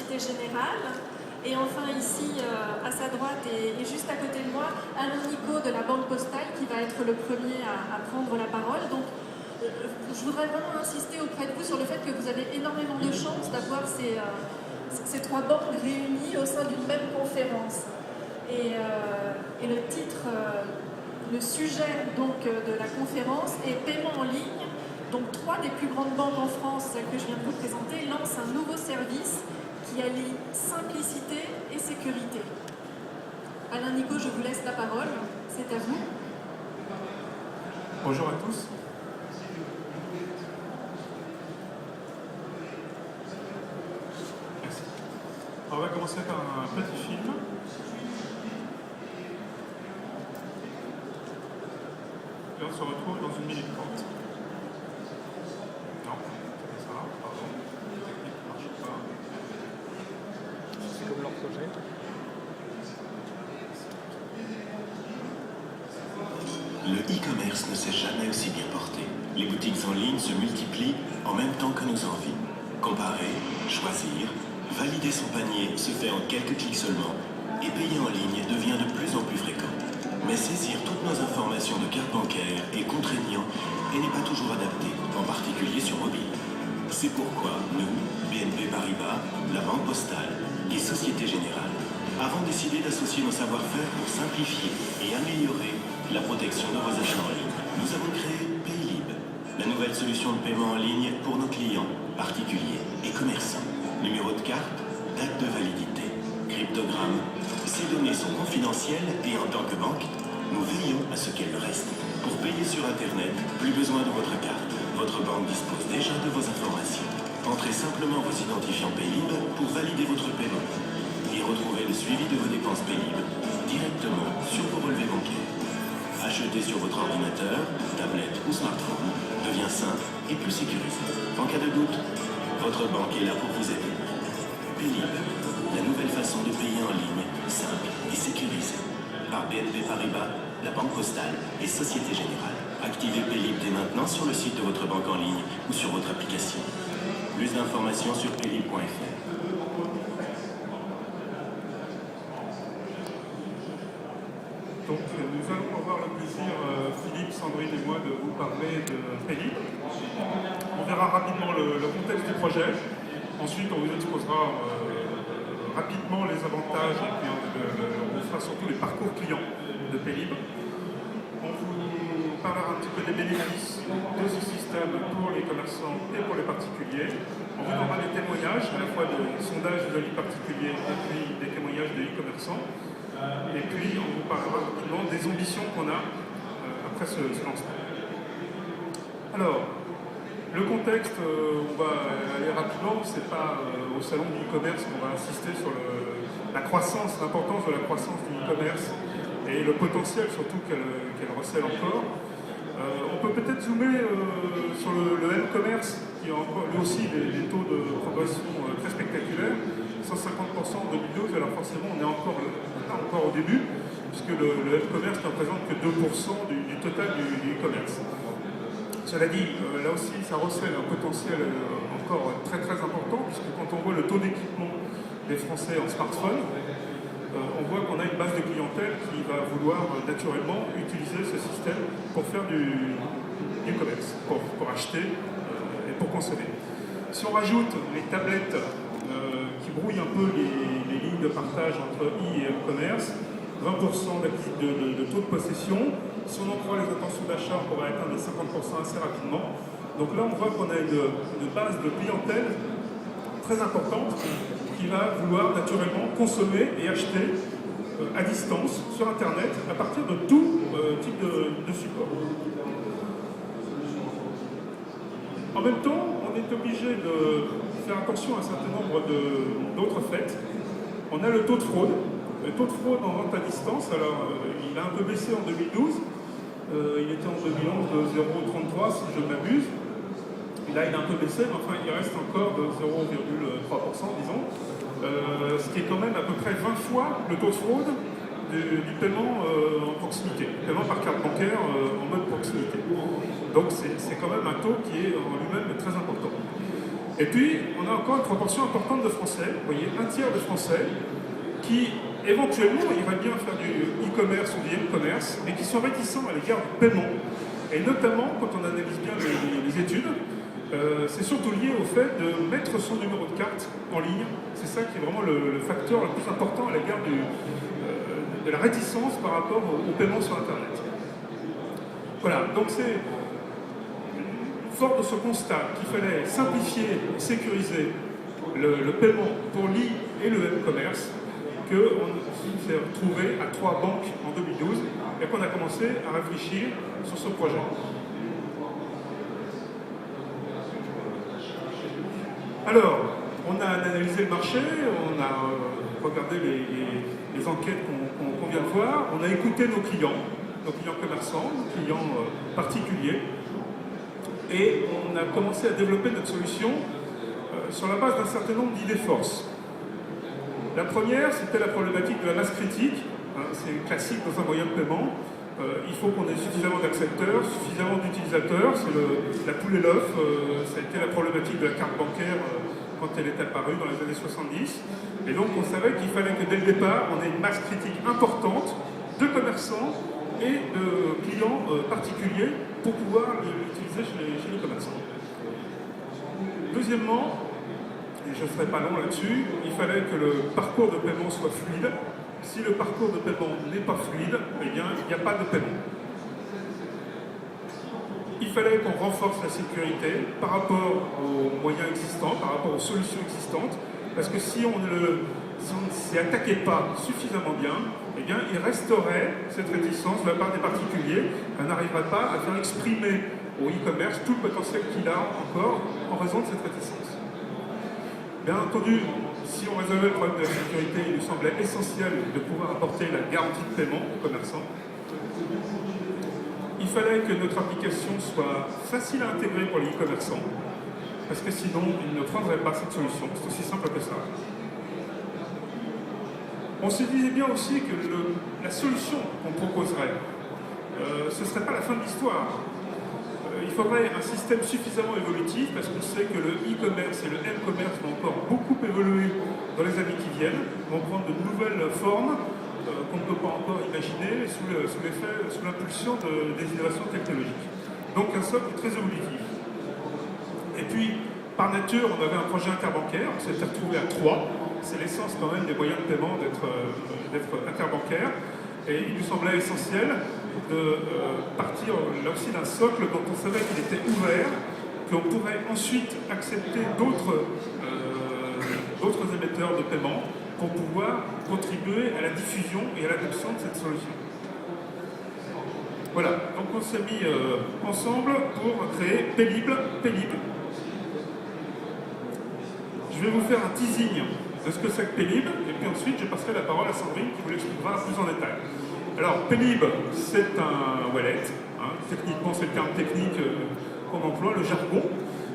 Société Générale. Et enfin ici, à sa droite et juste à côté de moi, Alain Nico de la Banque Postale qui va être le premier à prendre la parole. Donc, je voudrais vraiment insister auprès de vous sur le fait que vous avez énormément de chance d'avoir ces trois banques réunies au sein d'une même conférence. Et le titre, le sujet donc, de la conférence est Paiement en ligne. Donc 3 des plus grandes banques en France, celles que je viens de vous présenter, lancent un nouveau service qui allie simplicité et sécurité. Alain Nico, je vous laisse la parole, c'est à vous. Bonjour à tous. Merci. On va commencer par un petit film. Et on se retrouve dans 1 minute 30. Non, c'est pas ça, pardon. La technique ne marche pas. C'est comme leur projet. Le e-commerce ne s'est jamais aussi bien porté. Les boutiques en ligne se multiplient en même temps que nos envies. Comparer, choisir, valider son panier se fait en quelques clics seulement et payer en ligne devient de plus en plus fréquent. Mais saisir toutes nos informations de carte bancaire est contraignant et n'est pas toujours adapté, en particulier sur mobile. C'est pourquoi nous, BNP Paribas, la Banque Postale et Société Générale, avons décidé d'associer nos savoir-faire pour simplifier et améliorer la protection de vos achats en ligne. Nous avons créé Paylib, la nouvelle solution de paiement en ligne pour nos clients, particuliers et commerçants. Numéro de carte, date de validité, cryptogramme. Ces données sont confidentielles et en tant que banque, nous veillons à ce qu'elles le restent. Pour payer sur Internet, plus besoin de votre carte. Votre banque dispose déjà de vos informations. Entrez simplement vos identifiants Paylib pour valider votre paiement et retrouvez le suivi de vos dépenses Paylib directement sur vos relevés bancaires. Acheter sur votre ordinateur, tablette ou smartphone devient simple et plus sécurisé. En cas de doute, votre banque est là pour vous aider. Paylib, la nouvelle façon de payer en ligne, simple et sécurisée. Par BNP Paribas, la Banque Postale et Société Générale. Activez Paylib dès maintenant sur le site de votre banque en ligne ou sur votre application. Plus d'informations sur paylib.fr. Donc nous allons avoir le plaisir, Philippe, Sandrine et moi, de vous parler de Paylib. On verra rapidement le contexte du projet. Ensuite, on vous exposera rapidement les avantages et puis on vous fera surtout les parcours clients de Paylib. On vous parlera un petit peu des bénéfices de ce système pour les commerçants et pour les particuliers. On vous donnera des témoignages, à la fois de sondages de vie particuliers et puis des témoignages de e-commerçants. Et puis, on vous parlera rapidement des ambitions qu'on a après ce lancement. Alors, le contexte, on va aller rapidement. C'est pas au salon du e-commerce qu'on va insister sur la croissance, l'importance de la croissance du e-commerce et le potentiel surtout qu'elle recèle encore. On peut peut-être zoomer sur le e-commerce qui a encore lui aussi des taux de progression très spectaculaires. 150% en 2012, alors forcément on est encore au début, puisque le e-commerce ne représente que 2% du total du e-commerce. Cela dit, là aussi ça recèle un potentiel encore très très important, puisque quand on voit le taux d'équipement des Français en smartphone, on voit qu'on a une base de clientèle qui va vouloir naturellement utiliser ce système pour faire du commerce, pour acheter et pour consommer. Si on rajoute les tablettes qui brouillent un peu les lignes de partage entre e et e-commerce, 20% de taux de possession. Si on en croit les intentions d'achat, on pourrait atteindre les 50% assez rapidement. Donc là, on voit qu'on a une base de clientèle très importante qui va vouloir naturellement consommer et acheter à distance sur Internet à partir de tout type de support. En même temps, on est obligé de faire attention à un certain nombre d'autres faits. On a le taux de fraude. Le taux de fraude en vente à distance, alors il a un peu baissé en 2012. Il était en 2011 de 0,33 si je ne m'abuse. Et là, il a un peu baissé, mais enfin, il reste encore de 0,3%, disons. Ce qui est quand même à peu près 20 fois le taux de fraude du paiement en proximité, paiement par carte bancaire en mode proximité. Donc c'est quand même un taux qui est en lui-même très important. Et puis, on a encore une proportion importante de Français, vous voyez, un tiers de Français, qui éventuellement iraient bien faire du e-commerce ou du m-commerce, mais qui sont réticents à l'égard du paiement. Et notamment, quand on analyse bien les études, c'est surtout lié au fait de mettre son numéro de carte en ligne. C'est ça qui est vraiment le facteur le plus important à l'égard de la réticence par rapport au paiement sur Internet. Voilà, donc c'est fort de ce constat qu'il fallait simplifier et sécuriser le paiement pour l'e et le m-commerce, qu'on s'est retrouvé à 3 banques en 2012 et qu'on a commencé à réfléchir sur ce projet. Alors, on a analysé le marché, on a regardé les enquêtes qu'on vient de voir, on a écouté nos clients commerçants, nos clients particuliers, et on a commencé à développer notre solution sur la base d'un certain nombre d'idées forces. La première, c'était la problématique de la masse critique. C'est classique dans un moyen de paiement. Il faut qu'on ait suffisamment d'accepteurs, suffisamment d'utilisateurs. C'est la poule et l'œuf. Ça a été la problématique de la carte bancaire quand elle est apparue dans les années 70. Et donc on savait qu'il fallait que dès le départ, on ait une masse critique importante de commerçants et de clients particuliers pour pouvoir l'utiliser chez les commerçants. Deuxièmement, et je ne serai pas long là-dessus, il fallait que le parcours de paiement soit fluide. Si le parcours de paiement n'est pas fluide, eh bien, il n'y a pas de paiement. Il fallait qu'on renforce la sécurité par rapport aux moyens existants, par rapport aux solutions existantes, parce que si on ne s'y attaquait pas suffisamment bien, eh bien, il resterait cette réticence de la part des particuliers. On n'arriverait pas à faire exprimer au e-commerce tout le potentiel qu'il a encore en raison de cette réticence. Bien entendu, si on résolvait le problème de la sécurité, il nous semblait essentiel de pouvoir apporter la garantie de paiement aux commerçants. Il fallait que notre application soit facile à intégrer pour les e-commerçants, parce que sinon, ils ne prendraient pas cette solution. C'est aussi simple que ça. On se disait bien aussi que la solution qu'on proposerait, ce ne serait pas la fin de l'histoire. Il faudrait un système suffisamment évolutif, parce qu'on sait que le e-commerce et le m-commerce vont encore beaucoup évoluer dans les années qui viennent, vont prendre de nouvelles formes qu'on ne peut pas encore imaginer sous l'impulsion des innovations technologiques. Donc un socle très évolutif. Et puis, par nature, on avait un projet interbancaire, on s'était retrouvé à 3. C'est l'essence quand même des moyens de paiement d'être interbancaire. Et il nous semblait essentiel de partir là aussi d'un socle dont on savait qu'il était ouvert, qu'on pourrait ensuite accepter d'autres émetteurs de paiement pour pouvoir contribuer à la diffusion et à l'adoption de cette solution. Voilà, donc on s'est mis ensemble pour créer Pélib. Je vais vous faire un teasing de ce que c'est que Pélib, et puis ensuite je passerai la parole à Sandrine qui vous l'expliquera plus en détail. Alors, Pélib, c'est un wallet, techniquement c'est le terme technique qu'on emploie, le jargon,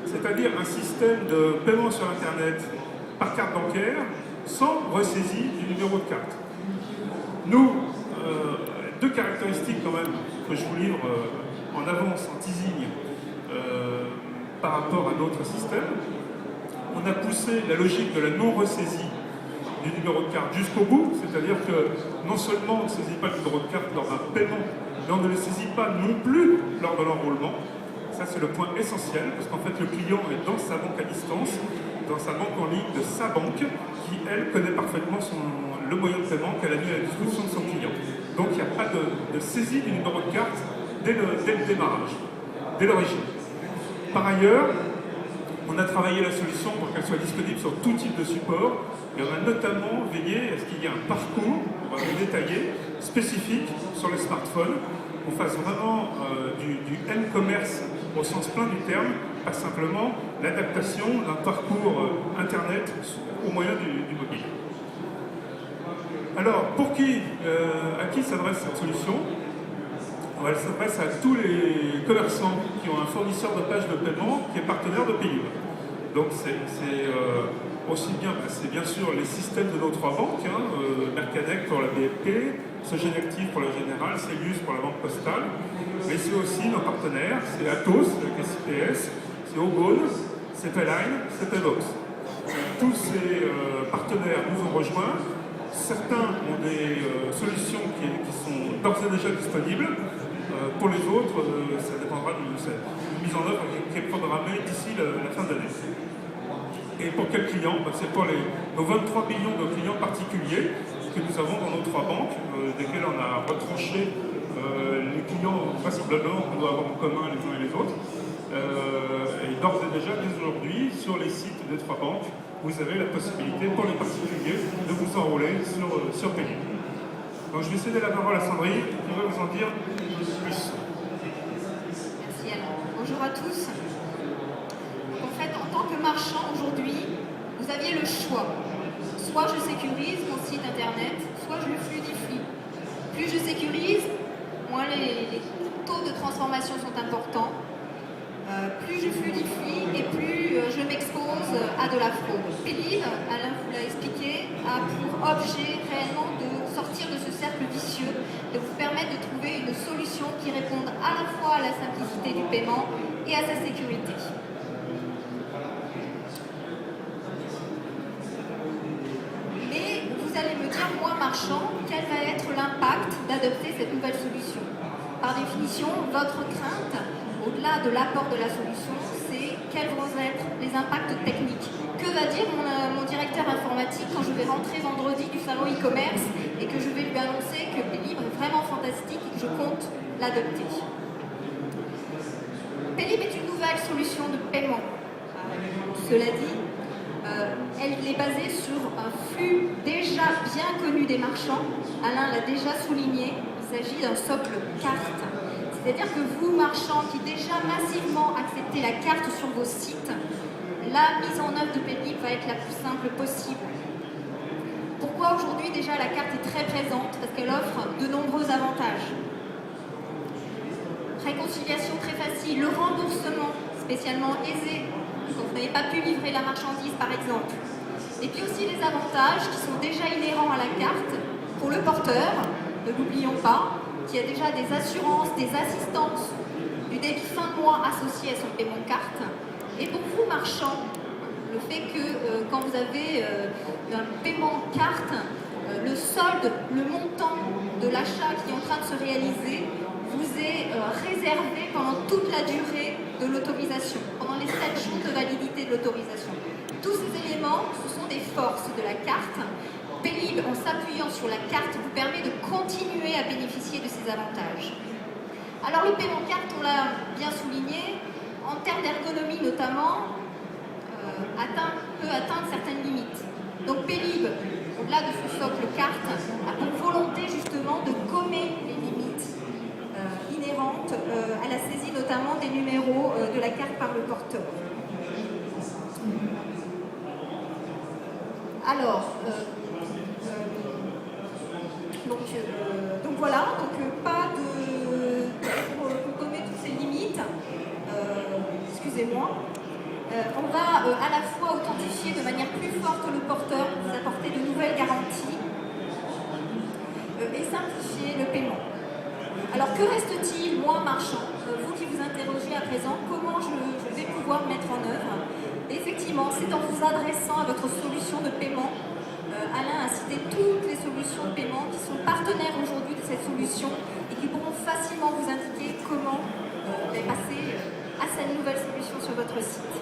c'est-à-dire un système de paiement sur Internet par carte bancaire sans ressaisie du numéro de carte. Nous, deux caractéristiques quand même que je vous livre en avance, en teasing, par rapport à d'autres systèmes. On a poussé la logique de la non-ressaisie du numéro de carte jusqu'au bout, c'est-à-dire que non seulement on ne saisit pas le numéro de carte lors d'un paiement, mais on ne le saisit pas non plus lors de l'enrôlement. Ça, c'est le point essentiel, parce qu'en fait, le client est dans sa banque à distance, dans sa banque en ligne de sa banque, qui, elle, connaît parfaitement le moyen de paiement qu'elle a mis à la disposition de son client. Donc, il n'y a pas de saisie du numéro de carte dès le démarrage, dès l'origine. Par ailleurs, on a travaillé la solution pour qu'elle soit disponible sur tout type de support, et on a notamment veillé à ce qu'il y ait un parcours, on va le détailler, spécifique sur le smartphone, qu'on fasse vraiment du m-commerce au sens plein du terme, pas simplement l'adaptation d'un parcours Internet au moyen du mobile. Alors, à qui s'adresse cette solution? Elle s'adresse à tous les commerçants qui ont un fournisseur de page de paiement qui est partenaire de Pélib. Donc c'est aussi bien, c'est bien sûr les systèmes de nos 3 banques, Mercadec pour la BNP, Sogenactive pour la Générale, Celius pour la Banque Postale, mais c'est aussi nos partenaires, c'est Atos, la CPS, c'est Ogone, c'était Line, c'était Vox. Tous ces partenaires nous ont rejoints. Certains ont des solutions qui sont d'ores et déjà disponibles. Pour les autres, ça dépendra d'une mise en œuvre qui est programmée d'ici la fin de l'année. Et pour quels clients? C'est pour nos 23 millions de clients particuliers que nous avons dans nos 3 banques, desquels on a retranché les clients vraisemblablement qu'on doit avoir en commun les uns et les autres. Et d'ores et déjà, dès aujourd'hui, sur les sites des 3 banques, vous avez la possibilité pour les particuliers de vous enrôler sur Pélib. Donc je vais céder la parole à Sandrine qui va vous en dire plus. Merci Alain. Bonjour à tous. En fait, en tant que marchand aujourd'hui, vous aviez le choix. Soit je sécurise mon site internet, soit je le fluidifie. Plus je sécurise, moins les taux de transformation sont importants. Plus je fluidifie et plus je m'expose à de la fraude. Pélib, Alain vous l'a expliqué, a pour objet réellement de sortir de ce cercle vicieux, de vous permettre de trouver une solution qui réponde à la fois à la simplicité du paiement et à sa sécurité. Mais vous allez me dire, moi marchand, quel va être l'impact d'adopter cette nouvelle solution? Par définition, votre crainte, au-delà de l'apport de la solution, c'est quels vont être les impacts techniques. Que va dire mon directeur informatique quand je vais rentrer vendredi du salon e-commerce et que je vais lui annoncer que Pélib est vraiment fantastique et que je compte l'adopter? Pélib est une nouvelle solution de paiement. Cela dit, elle est basée sur un flux déjà bien connu des marchands. Alain l'a déjà souligné, il s'agit d'un socle carte. C'est-à-dire que vous, marchands, qui déjà massivement acceptez la carte sur vos sites, la mise en œuvre de Pélib va être la plus simple possible. Pourquoi aujourd'hui déjà la carte est très présente? Parce qu'elle offre de nombreux avantages. Réconciliation très facile, le remboursement spécialement aisé, quand vous n'avez pas pu livrer la marchandise par exemple. Et puis aussi les avantages qui sont déjà inhérents à la carte pour le porteur, ne l'oublions pas, qui a déjà des assurances, des assistances, du débit fin de mois associé à son paiement carte. Et pour vous, marchands, le fait que quand vous avez un paiement carte, le solde, le montant de l'achat qui est en train de se réaliser, vous est réservé pendant toute la durée de l'autorisation, pendant les 7 jours de validité de l'autorisation. Tous ces éléments, ce sont des forces de la carte. Pélib, en s'appuyant sur la carte, vous permet de continuer à bénéficier de ces avantages. Alors le paiement carte, on l'a bien souligné, en termes d'ergonomie notamment, peut atteindre certaines limites. Donc Pélib, au-delà de ce socle carte, a pour volonté justement de gommer les limites inhérentes à la saisie notamment des numéros de la carte par le porteur. Alors, donc voilà, pas de... pour gommer toutes ces limites, excusez-moi, on va à la fois authentifier de manière plus forte le porteur, vous apporter de nouvelles garanties et simplifier le paiement. Alors que reste-t-il, moi marchand, vous qui vous interrogez à présent, comment je vais pouvoir mettre en œuvre? Effectivement, c'est en vous adressant à votre solution de paiement. Alain a cité toutes les solutions de paiement qui sont partenaires aujourd'hui de cette solution et qui pourront facilement vous indiquer comment passer à cette nouvelle solution sur votre site.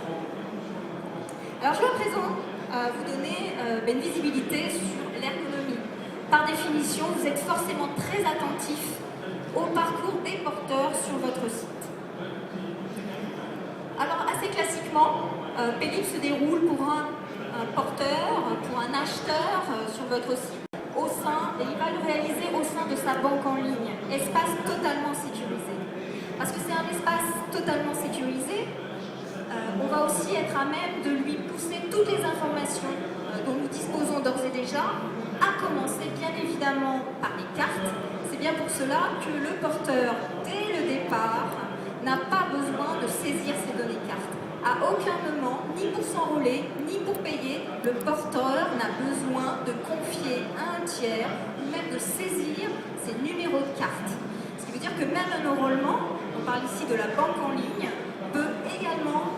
Alors je vais à présent vous donner une visibilité sur l'ergonomie. Par définition, vous êtes forcément très attentif au parcours des porteurs sur votre site. Alors assez classiquement, Pélib se déroule pour un porteur, pour un acheteur sur votre site, et il va le réaliser au sein de sa banque en ligne, espace totalement sécurisé. Parce que c'est un espace totalement sécurisé, on va aussi être à même de lui pousser toutes les informations dont nous disposons d'ores et déjà, à commencer bien évidemment par les cartes. C'est bien pour cela que le porteur, dès le départ, n'a pas besoin de saisir ces données cartes. À aucun moment, ni pour s'enrôler, ni pour payer, le porteur n'a besoin de confier à un tiers ou même de saisir ses numéros de carte. Ce qui veut dire que même un enrôlement, on parle ici de la banque en ligne, peut également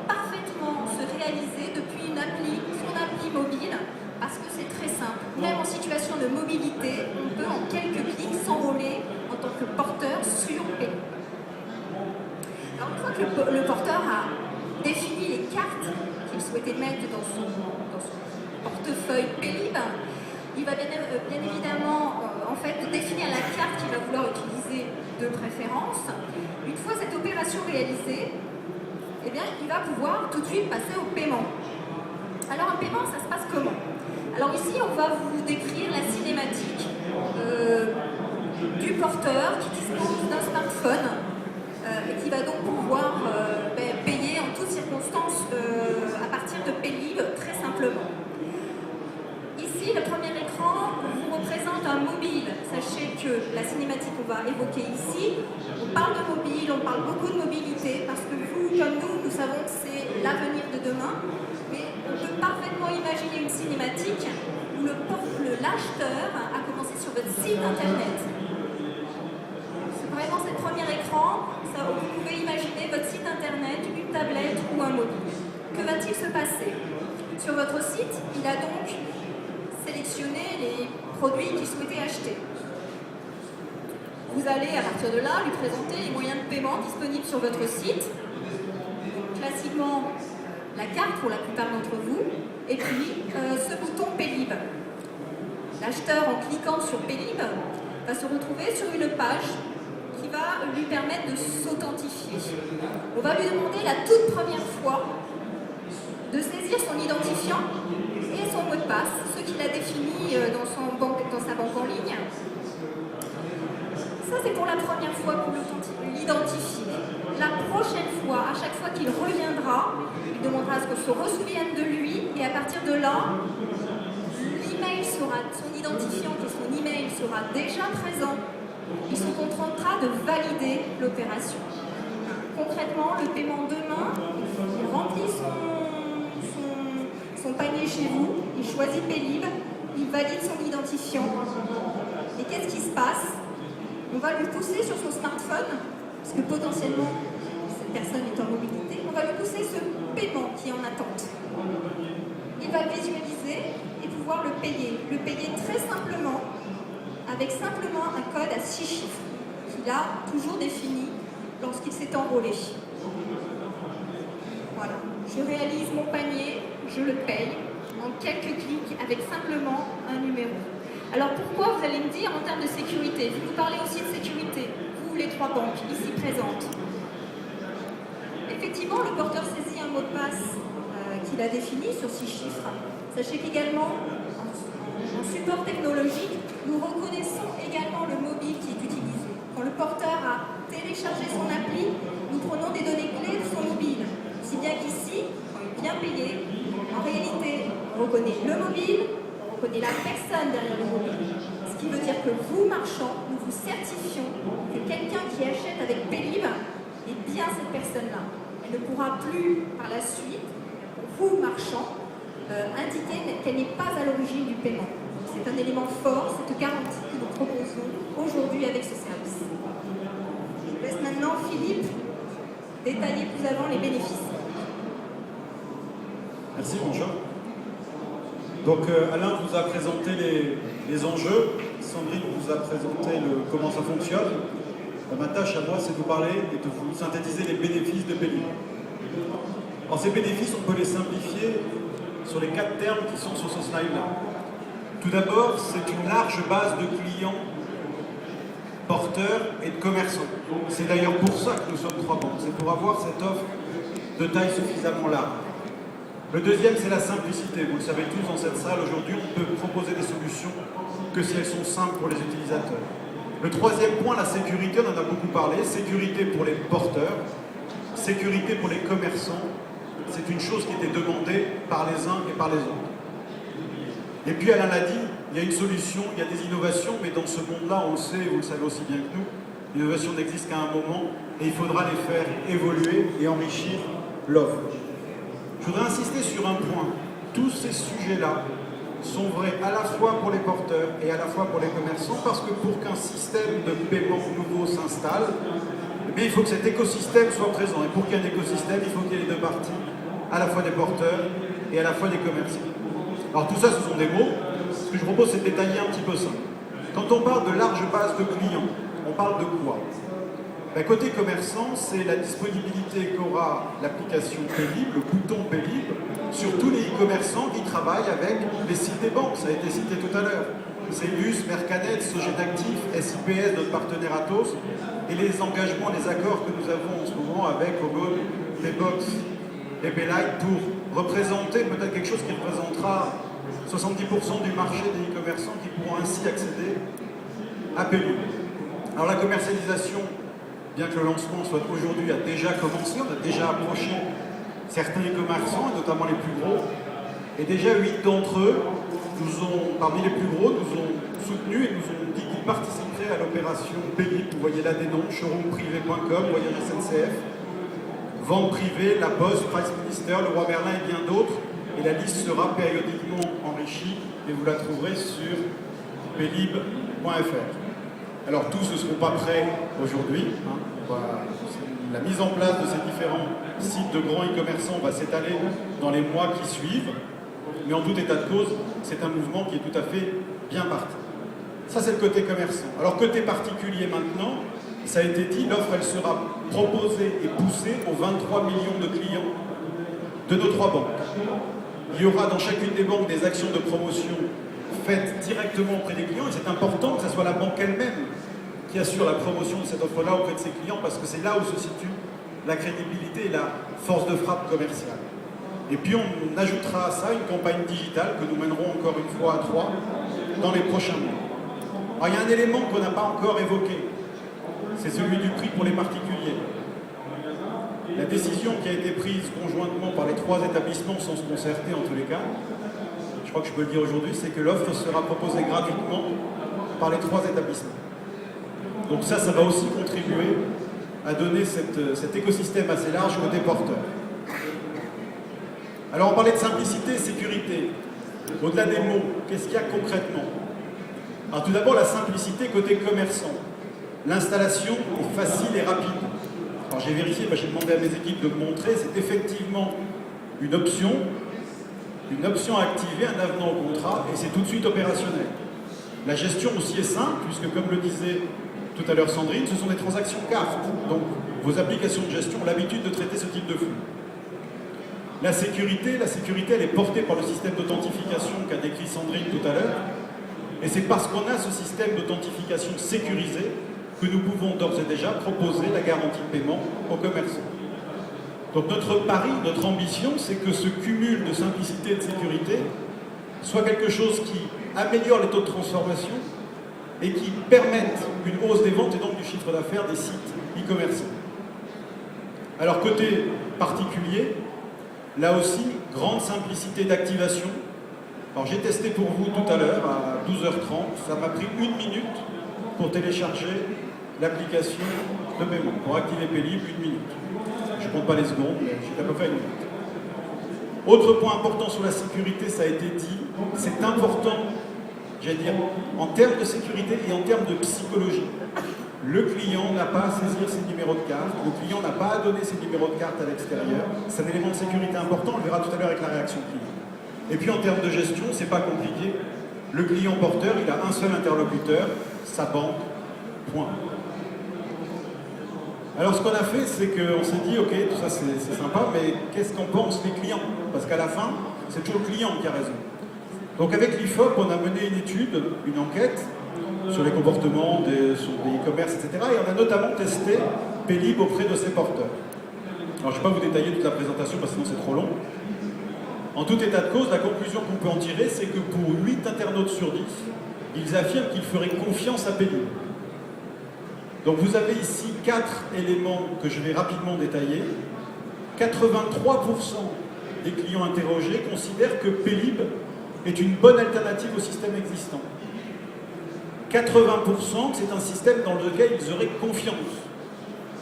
parfaitement se réaliser depuis son appli mobile, parce que c'est très simple. Même en situation de mobilité, on peut en quelques clics s'enrôler en tant que porteur sur Pélib. Alors une fois que le porteur a défini les cartes qu'il souhaitait mettre dans son portefeuille Pélib, il va bien évidemment en fait définir la carte qu'il va vouloir utiliser de préférence. Une fois cette opération réalisée, eh bien, il va pouvoir tout de suite passer au paiement. Alors un paiement, ça se passe comment? Alors ici, on va vous décrire la cinématique du porteur qui dispose d'un smartphone et qui va donc pouvoir payer en toutes circonstances à partir de Pélib très simplement. Ici, le premier écran vous représente un mobile. Sachez que la cinématique qu'on va évoquer ici, on parle de mobile, on parle beaucoup de mobilité, parce que vous, comme nous savons que c'est l'avenir de demain, mais on peut parfaitement imaginer une cinématique où l'acheteur a commencé sur votre site internet. C'est vraiment ce premier écran, vous pouvez imaginer votre site internet, une tablette ou un mobile. Que va-t-il se passer? Sur votre site, il a donc sélectionner les produits qu'il souhaitait acheter. Vous allez à partir de là lui présenter les moyens de paiement disponibles sur votre site. Classiquement, la carte pour la plupart d'entre vous, et puis ce bouton Pélib. L'acheteur, en cliquant sur Pélib, va se retrouver sur une page qui va lui permettre de s'authentifier. On va lui demander la toute première fois de saisir son identifiant et son mot de passe, ce qu'il a défini dans sa banque en ligne. Ça, c'est pour la première fois pour l'identifier. La prochaine fois, à chaque fois qu'il reviendra, il demandera à ce qu'on se ressouvienne de lui, et à partir de là, l'email sera, son identifiant qui est son email sera déjà présent. Il se contentera de valider l'opération. Concrètement, le paiement demain, il remplit son panier chez vous, il choisit Pélib, il valide son identifiant. Et qu'est-ce qui se passe? On va lui pousser sur son smartphone, parce que potentiellement, cette personne est en mobilité, on va lui pousser ce paiement qui est en attente. Il va le visualiser et pouvoir le payer. Le payer très simplement, avec simplement un code à 6 chiffres, qu'il a toujours défini lorsqu'il s'est enrôlé. Voilà, je réalise mon panier, je le paye en quelques clics avec simplement un numéro. Alors pourquoi, vous allez me dire, en termes de sécurité? Vous nous parlez aussi de sécurité, vous les 3 banques ici présentes. Effectivement, le porteur saisit un mot de passe qu'il a défini sur 6 chiffres. Sachez qu'également, en support technologique, nous reconnaissons également le mobile qui est utilisé. Quand le porteur a téléchargé son appli, nous prenons des données clés de son mobile. Si bien qu'ici, quand il vient payer, en réalité, on reconnaît le mobile, on reconnaît la personne derrière le mobile. Ce qui veut dire que vous, marchands, nous vous certifions que quelqu'un qui achète avec Pélib est bien cette personne-là. Elle ne pourra plus, par la suite, vous, marchands, indiquer qu'elle n'est pas à l'origine du paiement. C'est un élément fort, cette garantie que nous proposons aujourd'hui avec ce service. Je laisse maintenant Philippe détailler plus avant les bénéfices. Merci, bonjour. Donc Alain vous a présenté les enjeux, Sandrine vous a présenté comment ça fonctionne. Ma tâche à moi, c'est de vous parler et de vous synthétiser les bénéfices de Pélib. Alors ces bénéfices, on peut les simplifier sur les 4 termes qui sont sur ce slide-là. Tout d'abord, c'est une large base de clients, porteurs et de commerçants. C'est d'ailleurs pour ça que nous sommes 3 banques, c'est pour avoir cette offre de taille suffisamment large. Le deuxième, c'est la simplicité. Vous le savez tous dans cette salle, aujourd'hui, on peut proposer des solutions que si elles sont simples pour les utilisateurs. Le troisième point, la sécurité, on en a beaucoup parlé. Sécurité pour les porteurs, sécurité pour les commerçants. C'est une chose qui était demandée par les uns et par les autres. Et puis Alain l'a dit, il y a une solution, il y a des innovations, mais dans ce monde-là, on le sait, vous le savez aussi bien que nous, l'innovation n'existe qu'à un moment, et il faudra les faire évoluer et enrichir l'offre. Je voudrais insister sur un point. Tous ces sujets-là sont vrais à la fois pour les porteurs et à la fois pour les commerçants, parce que pour qu'un système de paiement nouveau s'installe, mais il faut que cet écosystème soit présent. Et pour qu'il y ait un écosystème, il faut qu'il y ait les deux parties, à la fois des porteurs et à la fois des commerçants. Alors tout ça, ce sont des mots. Ce que je propose, c'est de détailler un petit peu ça. Quand on parle de large base de clients, on parle de quoi? Ben, côté commerçant, c'est la disponibilité qu'aura l'application Pélib, le bouton Pélib, sur tous les e-commerçants qui travaillent avec les sites des banques. Ça a été cité tout à l'heure. Célus, Mercanet, Sogedactif, SIPS, notre partenaire Atos, et les engagements, les accords que nous avons en ce moment avec Ogone, Paybox et Paylight pour représenter peut-être quelque chose qui représentera 70% du marché des e-commerçants qui pourront ainsi accéder à Pélib. Alors la commercialisation, bien que le lancement soit aujourd'hui, a déjà commencé, on a déjà approché certains e-commerçants, notamment les plus gros, et déjà 8 d'entre eux, parmi les plus gros, nous ont soutenus et nous ont dit qu'ils participeraient à l'opération Pélib. Vous voyez là des noms, showroomprivé.com, Voyage SNCF, Vente privée, La Poste, Price Minister, Le Roi Merlin et bien d'autres. Et la liste sera périodiquement enrichie et vous la trouverez sur pélib.fr. Alors tous ne seront pas prêts aujourd'hui. Voilà. La mise en place de ces différents sites de grands e-commerçants va s'étaler dans les mois qui suivent. Mais en tout état de cause, c'est un mouvement qui est tout à fait bien parti. Ça, c'est le côté commerçant. Alors, côté particulier maintenant, ça a été dit, l'offre, elle sera proposée et poussée aux 23 millions de clients de nos 3 banques. Il y aura dans chacune des banques des actions de promotion faites directement auprès des clients, et c'est important que ce soit la banque elle-même qui assure la promotion de cette offre-là auprès de ses clients, parce que c'est là où se situe la crédibilité et la force de frappe commerciale. Et puis on ajoutera à ça une campagne digitale que nous mènerons encore une fois à 3 dans les prochains mois. Alors il y a un élément qu'on n'a pas encore évoqué, c'est celui du prix pour les particuliers. La décision qui a été prise conjointement par les 3 établissements sans se concerter en tous les cas, je crois que je peux le dire aujourd'hui, c'est que l'offre sera proposée gratuitement par les 3 établissements. Donc ça va aussi contribuer à donner cet écosystème assez large côté porteur. Alors on parlait de simplicité et sécurité. Au-delà des mots, qu'est-ce qu'il y a concrètement? Alors tout d'abord la simplicité côté commerçant. L'installation est facile et rapide. Alors j'ai vérifié, j'ai demandé à mes équipes de me montrer, c'est effectivement une option à activer, un avenant au contrat, et c'est tout de suite opérationnel. La gestion aussi est simple, puisque comme le disait tout à l'heure Sandrine, ce sont des transactions cartes. Donc vos applications de gestion ont l'habitude de traiter ce type de flux. La sécurité, elle est portée par le système d'authentification qu'a décrit Sandrine tout à l'heure. Et c'est parce qu'on a ce système d'authentification sécurisé que nous pouvons d'ores et déjà proposer la garantie de paiement aux commerçants. Donc notre pari, notre ambition, c'est que ce cumul de simplicité et de sécurité soit quelque chose qui améliore les taux de transformation et qui permette une hausse des ventes et donc du chiffre d'affaires des sites e-commerçants. Alors côté particulier, là aussi, grande simplicité d'activation. Alors j'ai testé pour vous tout à l'heure à 12h30, ça m'a pris 1 minute pour télécharger l'application de paiement. Pour activer Pélib, 1 minute. Je ne compte pas les secondes, mais j'ai à peu près 1 minute. Autre point important sur la sécurité, ça a été dit, c'est important, j'allais dire, en termes de sécurité et en termes de psychologie. Le client n'a pas à saisir ses numéros de carte, le client n'a pas à donner ses numéros de carte à l'extérieur. C'est un élément de sécurité important, on le verra tout à l'heure avec la réaction client. Et puis en termes de gestion, c'est pas compliqué. Le client porteur, il a un seul interlocuteur, sa banque, point. Alors ce qu'on a fait, c'est qu'on s'est dit, ok, tout ça c'est sympa, mais qu'est-ce qu'en pensent les clients? Parce qu'à la fin, c'est toujours le client qui a raison. Donc avec l'IFOP, on a mené une étude, une enquête, sur les comportements sur des e-commerce, etc. Et on a notamment testé Pélib auprès de ses porteurs. Alors je ne vais pas vous détailler toute la présentation parce que sinon c'est trop long. En tout état de cause, la conclusion qu'on peut en tirer, c'est que pour 8 internautes sur 10, ils affirment qu'ils feraient confiance à Pélib. Donc vous avez ici 4 éléments que je vais rapidement détailler. 83% des clients interrogés considèrent que Pélib est une bonne alternative au système existant. 80% que c'est un système dans lequel ils auraient confiance.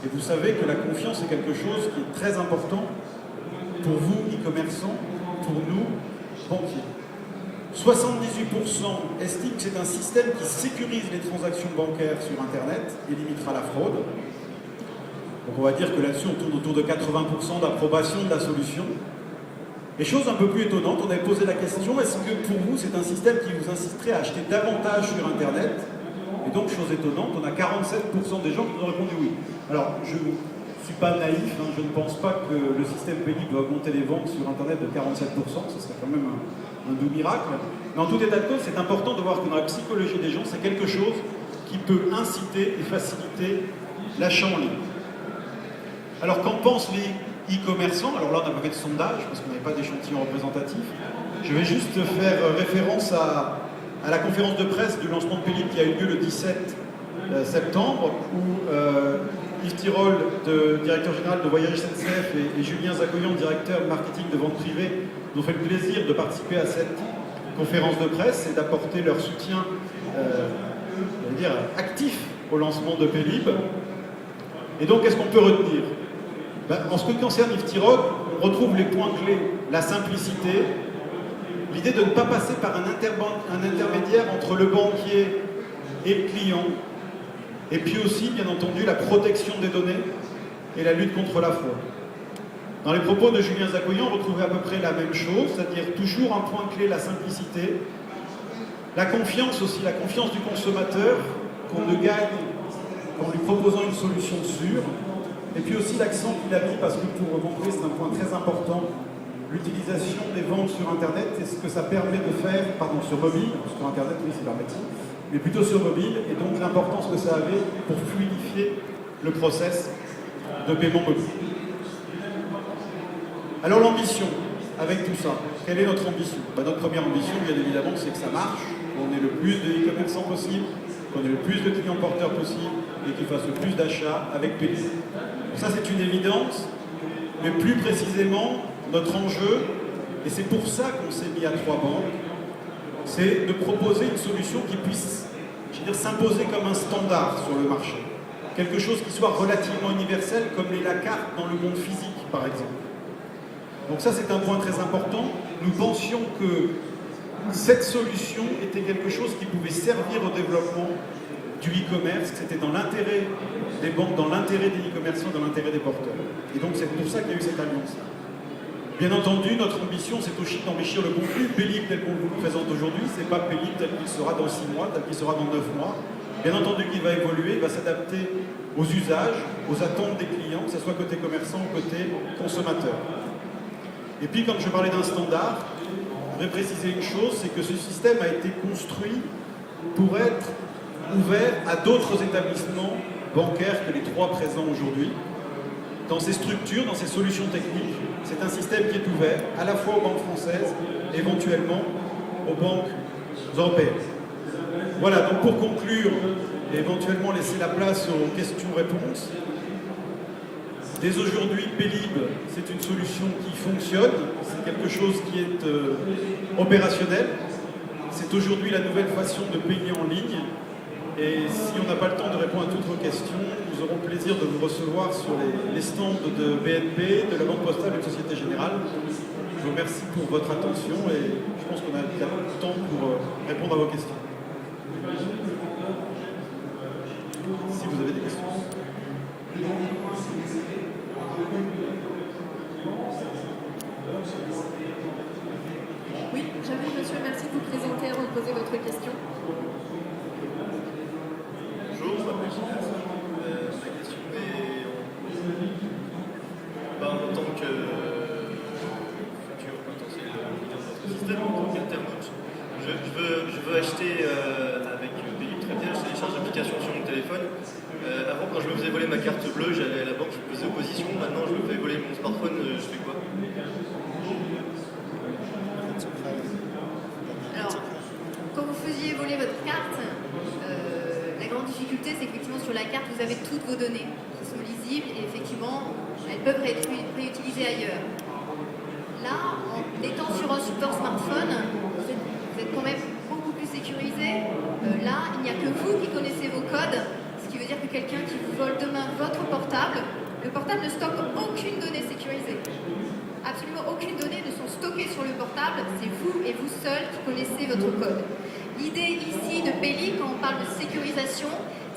Et vous savez que la confiance est quelque chose qui est très important pour vous, e-commerçants, pour nous, banquiers. 78% estiment que c'est un système qui sécurise les transactions bancaires sur Internet et limitera la fraude. Donc on va dire que là-dessus, on tourne autour de 80% d'approbation de la solution. Et chose un peu plus étonnante, on avait posé la question, est-ce que pour vous, c'est un système qui vous inciterait à acheter davantage sur Internet? Et donc, chose étonnante, on a 47% des gens qui nous ont répondu oui. Alors, je ne suis pas naïf, hein, je ne pense pas que le système Pélib va augmenter les ventes sur Internet de 47%, ce serait quand même un doux miracle. Mais en tout état de cause, c'est important de voir que dans la psychologie des gens, c'est quelque chose qui peut inciter et faciliter l'achat en ligne. Alors, qu'en pensent les e-commerçants? Alors là, on n'a pas fait de sondage, parce qu'on n'avait pas d'échantillon représentatif. Je vais juste faire référence à la conférence de presse du lancement de Pélib qui a eu lieu le 17 septembre, où Yves Tirole, directeur général de Voyage SNCF, et Julien Zacoyan, directeur marketing de vente privée, nous ont fait le plaisir de participer à cette conférence de presse et d'apporter leur soutien actif au lancement de Pélib. Et donc, qu'est-ce qu'on peut retenir? En ce qui concerne Yves Tirole, on retrouve les points clés: la simplicité, l'idée de ne pas passer par un intermédiaire entre le banquier et le client, et puis aussi, bien entendu, la protection des données et la lutte contre la fraude. Dans les propos de Julien Zacoyan, on retrouvait à peu près la même chose, c'est-à-dire toujours un point clé, la simplicité, la confiance aussi, la confiance du consommateur qu'on ne gagne qu'en lui proposant une solution sûre, et puis aussi l'accent qu'il a mis, parce que pour montrer, c'est un point très important, l'utilisation des ventes sur Internet et ce que ça permet de faire, sur mobile, parce que sur Internet, oui, c'est permettant, mais plutôt sur mobile, et donc l'importance que ça avait pour fluidifier le process de paiement mobile. Alors l'ambition, avec tout ça, quelle est notre ambition? Notre première ambition, bien évidemment, c'est que ça marche, qu'on ait le plus de e-commerçants possible, qu'on ait le plus de clients porteurs possible, et qu'ils fassent le plus d'achats avec Pélib. Ça, c'est une évidence, mais plus précisément, notre enjeu, et c'est pour ça qu'on s'est mis à 3 banques, c'est de proposer une solution qui puisse, s'imposer comme un standard sur le marché. Quelque chose qui soit relativement universel, comme la carte dans le monde physique, par exemple. Donc ça, c'est un point très important. Nous pensions que cette solution était quelque chose qui pouvait servir au développement du e-commerce, que c'était dans l'intérêt des banques, dans l'intérêt des e-commerçants, dans l'intérêt des porteurs. Et donc c'est pour ça qu'il y a eu cette alliance-là. Bien entendu, notre ambition, c'est aussi d'enrichir le contenu. Pélib tel qu'on vous le présente aujourd'hui, c'est pas Pélib tel qu'il sera dans 6 mois, tel qu'il sera dans 9 mois. Bien entendu qu'il va évoluer, il va s'adapter aux usages, aux attentes des clients, que ce soit côté commerçant ou côté consommateur. Et puis, comme je parlais d'un standard, je voudrais préciser une chose, c'est que ce système a été construit pour être ouvert à d'autres établissements bancaires que les 3 présents aujourd'hui. Dans ces structures, dans ces solutions techniques, c'est un système qui est ouvert à la fois aux banques françaises, éventuellement aux banques européennes. Voilà, donc pour conclure et éventuellement laisser la place aux questions-réponses, dès aujourd'hui, Pélib, c'est une solution qui fonctionne, c'est quelque chose qui est opérationnel. C'est aujourd'hui la nouvelle façon de payer en ligne. Et si on n'a pas le temps de répondre à toutes vos questions, nous aurons plaisir de vous recevoir sur les stands de BNP, de la Banque Postale et de Société Générale. Je vous remercie pour votre attention et je pense qu'on a bien le temps pour répondre à vos questions. Si vous avez des questions. Oui, j'avais, monsieur, merci de vous présenter avant de poser votre question. Bonjour, je m'appelle Gilles. Ma question est en tant que futur potentiel client de votre système, en tant qu'internaute. Je veux acheter avec Pélib, très bien, je télécharge l'application sur mon téléphone. Avant, quand je me faisais voler ma carte bleue, j'allais à la banque, je faisais opposition. Maintenant, je me fais voler mon smartphone, je fais quoi? Alors, quand vous faisiez voler votre carte, la grande difficulté, c'est qu'effectivement sur la carte, vous avez toutes vos données qui sont lisibles et effectivement, elles peuvent être réutilisées ailleurs. Là, en étant sur un support smartphone, vous êtes quand même beaucoup plus sécurisé. Là, il n'y a que vous qui connaissez vos codes, ce qui veut dire que quelqu'un qui vous vole demain votre portable, le portable ne stocke aucune donnée sécurisée. Absolument aucune donnée ne sont stockées sur le portable, c'est vous et vous seul qui connaissez votre code. L'idée ici de Pélib, quand on parle de sécurisation,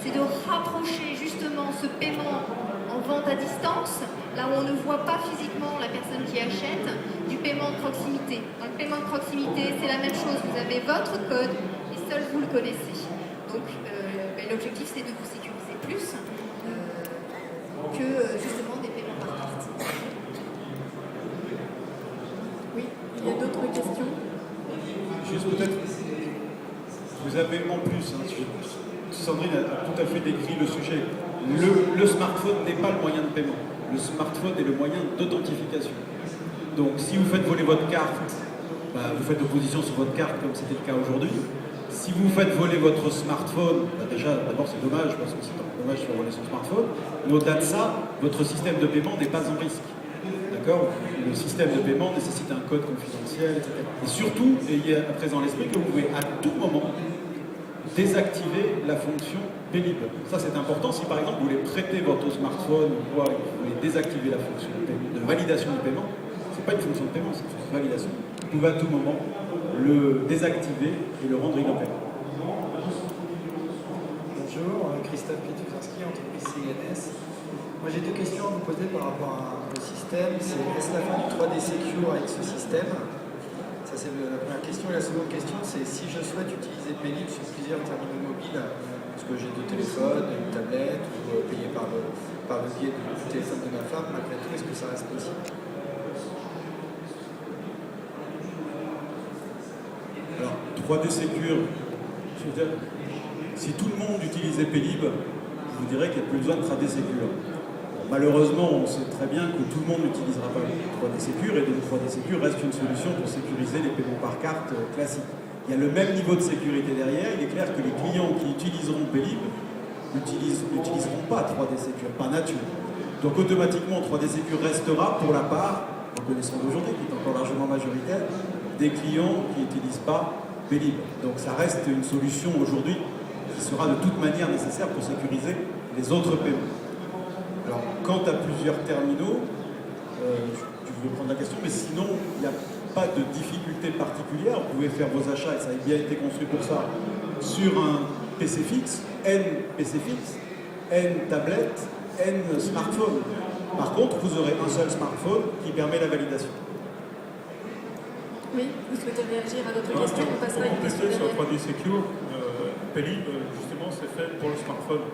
c'est de rapprocher justement ce paiement en vente à distance, là où on ne voit pas physiquement la personne qui achète, du paiement de proximité. Dans le paiement de proximité, c'est la même chose, vous avez votre code et seul vous le connaissez. Donc l'objectif, c'est de vous sécuriser plus que justement des paiements par carte. Oui, il y a d'autres questions? Juste peut-être, vous avez en plus, hein, Sandrine a tout à fait décrit le sujet. Le smartphone n'est pas le moyen de paiement. Le smartphone est le moyen d'authentification. Donc si vous faites voler votre carte, vous faites opposition sur votre carte comme c'était le cas aujourd'hui. Si vous faites voler votre smartphone, déjà d'abord c'est dommage parce que c'est dommage de faire voler son smartphone. Mais au-delà de ça, votre système de paiement n'est pas en risque. D'accord? Le système de paiement nécessite un code confidentiel, etc. Et surtout, ayez à présent l'esprit que vous pouvez à tout moment désactiver la fonction pénible. Ça c'est important. Si par exemple vous voulez prêter votre smartphone ou quoi, vous voulez désactiver la fonction de validation du paiement, c'est pas une fonction de paiement, c'est une fonction de validation. Vous pouvez à tout moment le désactiver et le rendre inopérant. Bonjour, Christophe Pituzinski, entreprise CNS. Moi j'ai deux questions à vous poser par rapport au système. C'est est-ce la fin du 3D Secure avec ce système? Ça c'est la première question. Et la seconde question, c'est si je souhaite utiliser Paylib sur plusieurs terminaux mobiles, parce que j'ai deux téléphones, une tablette, ou payer par le biais du téléphone de ma femme, malgré tout, est-ce que ça reste possible? Alors, 3D Secure, je veux dire, si tout le monde utilisait Paylib, je vous dirais qu'il n'y a plus besoin de 3D Secure. Malheureusement, on sait très bien que tout le monde n'utilisera pas 3D Secure, et donc 3D Secure reste une solution pour sécuriser les paiements par carte classiques. Il y a le même niveau de sécurité derrière. Il est clair que les clients qui utiliseront Paylib n'utiliseront pas 3D Secure, par nature. Donc automatiquement, 3D Secure restera pour la part, en connaissance d'aujourd'hui, qui est encore largement majoritaire, des clients qui n'utilisent pas Paylib. Donc ça reste une solution aujourd'hui qui sera de toute manière nécessaire pour sécuriser les autres paiements. Alors, quant à plusieurs terminaux, je veux prendre la question, mais sinon, il n'y a pas de difficulté particulière. Vous pouvez faire vos achats, et ça a bien été construit pour ça, sur un PC fixe, N PC fixe, N tablette, N smartphone. Par contre, vous aurez un seul smartphone qui permet la validation. Oui, vous souhaitez réagir à notre question? On passera à une question sur derrière. 3D Secure, Paylib, justement, c'est fait pour le smartphone.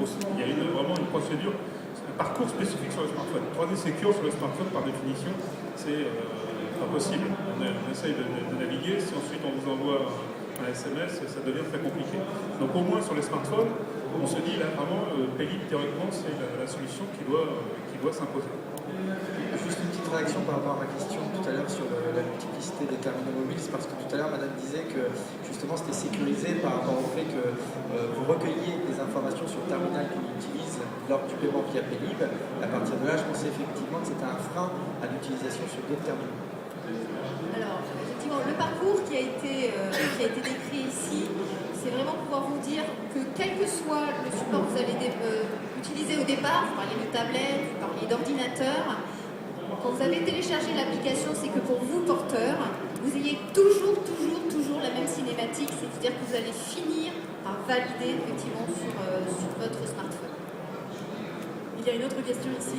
Il y a vraiment une procédure, un parcours spécifique sur le smartphone. 3D Secure sur le smartphone, par définition, c'est pas possible. On essaye de naviguer, si ensuite on vous envoie un SMS, ça devient très compliqué. Donc au moins sur les smartphones, on se dit là vraiment, Paylib, théoriquement, c'est la solution qui doit s'imposer. Juste une petite réaction par rapport à ma question tout à l'heure sur la multiplicité des terminaux mobiles. C'est parce que tout à l'heure, madame disait que justement c'était sécurisé par rapport au fait que vous recueilliez des informations sur le terminal qu'on utilise lors du paiement via Paylib. À partir de là, je pensais effectivement que c'était un frein à l'utilisation sur d'autres terminaux. Alors, effectivement, le parcours qui a été décrit ici, c'est vraiment pouvoir vous dire que quel que soit le support que vous allez utiliser au départ, vous parliez de tablette, vous parliez d'ordinateur, quand vous avez téléchargé l'application, c'est que pour vous, porteurs, vous ayez toujours la même cinématique, c'est-à-dire que vous allez finir par valider effectivement sur votre smartphone. Il y a une autre question ici.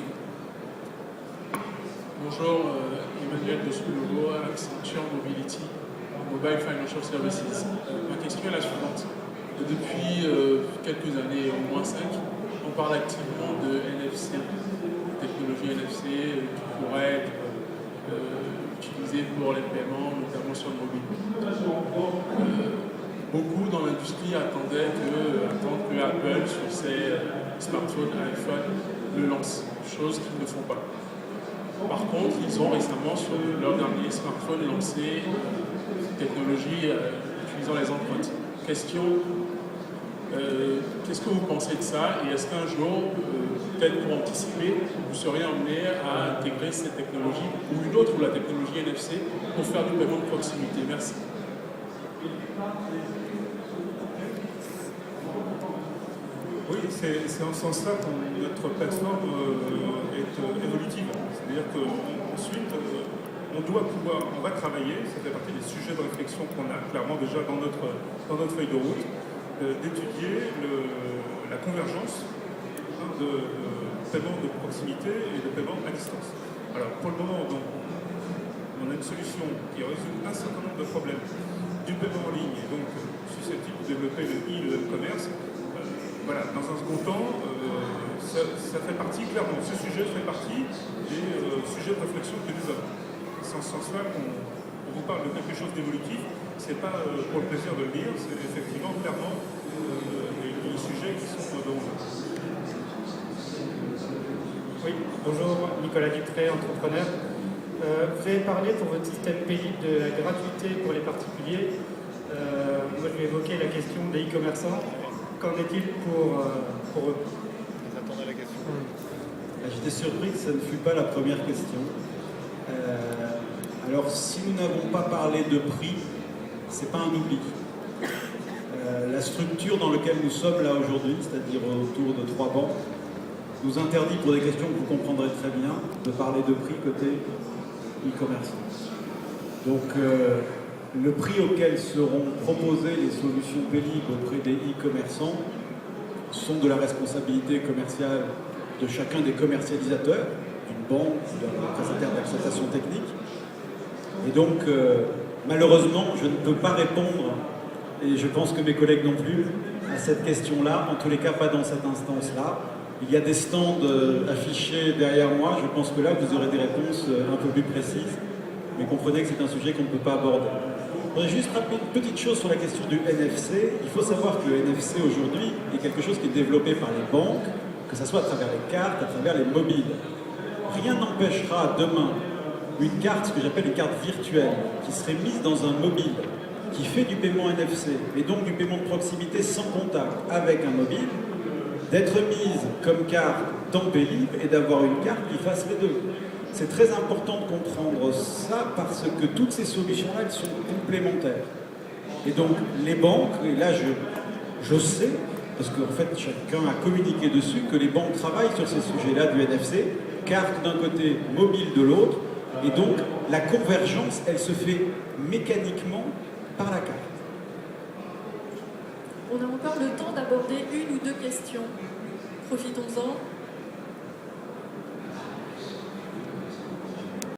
Bonjour, Emmanuel de Soulogo, Accenture Mobility, Mobile Financial Services. Ma question est la suivante. Depuis quelques années, au moins 5, on parle activement de NFC, technologie NFC qui pourrait être utilisée pour les paiements, notamment sur le mobile. Beaucoup dans l'industrie attendent que Apple, sur ses smartphones, iPhone, le lance, chose qu'ils ne font pas. Par contre, ils ont récemment, sur leur dernier smartphone, lancé technologie utilisant les empreintes. Question, qu'est-ce que vous pensez de ça? Et est-ce qu'un jour, peut-être pour anticiper, vous seriez amené à intégrer cette technologie ou une autre, ou la technologie NFC, pour faire du paiement de proximité? Merci. Oui, c'est en ce sens-là que notre plateforme est évolutive. C'est-à-dire qu'ensuite, on va travailler, ça fait partie des sujets de réflexion qu'on a clairement déjà dans notre feuille de route, d'étudier la convergence de paiement de proximité et de paiement à distance. Alors pour le moment, donc, on a une solution qui résout un certain nombre de problèmes du paiement en ligne et donc susceptible de développer le e-commerce. Voilà, dans un second temps, ça fait partie, clairement, ce sujet fait partie des sujets de réflexion que nous avons. C'est en ce sens-là qu'on vous parle de quelque chose d'évolutif, c'est pas pour le plaisir de le dire, c'est effectivement clairement les sujets qui sont devant nous. Oui, bonjour, Nicolas Dupré, entrepreneur. Vous avez parlé pour votre système Pélib de la gratuité pour les particuliers. Moi, je vais évoquer la question des e-commerçants. Qu'en est-il pour eux? J'attendais la question. J'étais surpris que ça ne fût pas la première question. Alors, si nous n'avons pas parlé de prix, c'est pas un oubli. La structure dans laquelle nous sommes là aujourd'hui, c'est-à-dire autour de 3 bancs, nous interdit, pour des questions que vous comprendrez très bien, de parler de prix côté e-commerce. Donc, le prix auquel seront proposées les solutions Pélib auprès des e-commerçants sont de la responsabilité commerciale de chacun des commercialisateurs, d'une banque ou d'un prestataire d'acceptation technique. Et donc, malheureusement, je ne peux pas répondre, et je pense que mes collègues non plus, à cette question-là, en tous les cas pas dans cette instance-là. Il y a des stands affichés derrière moi, je pense que là vous aurez des réponses un peu plus précises, mais comprenez que c'est un sujet qu'on ne peut pas aborder. Je voudrais juste rappeler une petite chose sur la question du NFC. Il faut savoir que le NFC aujourd'hui est quelque chose qui est développé par les banques, que ce soit à travers les cartes, à travers les mobiles. Rien n'empêchera demain une carte, ce que j'appelle une carte virtuelle, qui serait mise dans un mobile, qui fait du paiement NFC, et donc du paiement de proximité sans contact avec un mobile, d'être mise comme carte dans Pélib et d'avoir une carte qui fasse les deux. C'est très important de comprendre ça parce que toutes ces solutions-là, elles sont complémentaires. Et donc les banques, et là je sais, parce qu'en fait chacun a communiqué dessus, que les banques travaillent sur ces sujets-là du NFC, carte d'un côté, mobile de l'autre, et donc la convergence, elle se fait mécaniquement par la carte. On a encore le temps d'aborder une ou deux questions. Profitons-en.